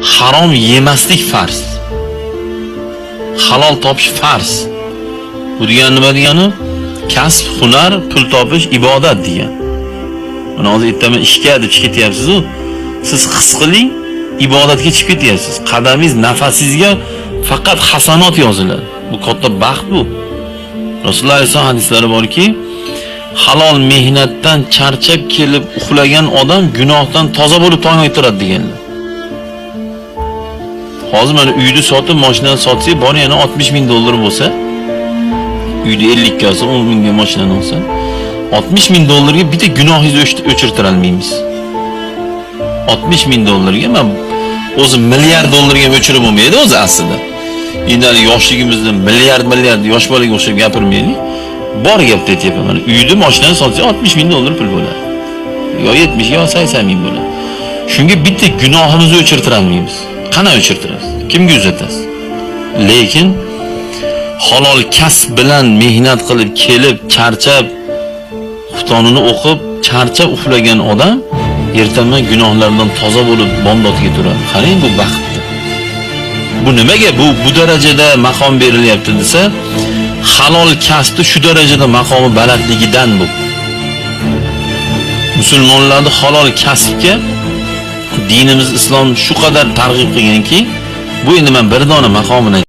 harom yemaslik farz. Halol topish farz. Bu degani nima degani? Kasb, hunar, pul topish ibodat degan. Mana hozir ertaman ishga deb chiqib ketyapsiz-ku. Siz his qiling, ibodatga chiqib ketyapsiz. Qadamingiz, nafasingizga faqat hasanot yoziladi. Bu katta baxt bu. Rasululloh alayhisolom hadislari borki, halol mehnatdan charchab kelib uxlagan odam gunohdan toza bo'lib tong o'tiradi deganlar. Hozir mana uyni sotib, mashinani sotsangiz, bor yana 60 ming dollar bo'lsa, uyda 50 ga olsa, 10 mingga mashinani olsa, 60 ming dollarga bitta gunohingizni o'chirtira olmaymiz. 60 ming dollarga men o'zi milliard dollarga ham o'chirib bo'lmaydi o'zi aslida. Endi yoshligimizda milliard yosh bolaga o'xshab gapirmaylik. Bor gapni aytyapman. Mana uyni, mashinani sotsangiz 60 ming dollar pul bo'ladi. Yo 70 yo 80 ming bo'ladi. Shunga bitta gunohimizni o'chirtira olmaymiz. Qana o'chirtirasiz? Kimga uzatasiz? Lekin halol kasb bilan mehnat qilib kelib, charchab, xuftonini o'qib, charchab uxlagan odam ertaman gunohlardan toza bo'lib bomdodga turadi. Qarang bu baxtdir. Bu nimaga bu darajada maqom berilyapti desa, halol kasbni shu darajada maqomi balandligidan bu. Musulmonlarning halol kasbga dinimiz islom shu qadar targ'ib qilganki, bu endi men bir dona maqomini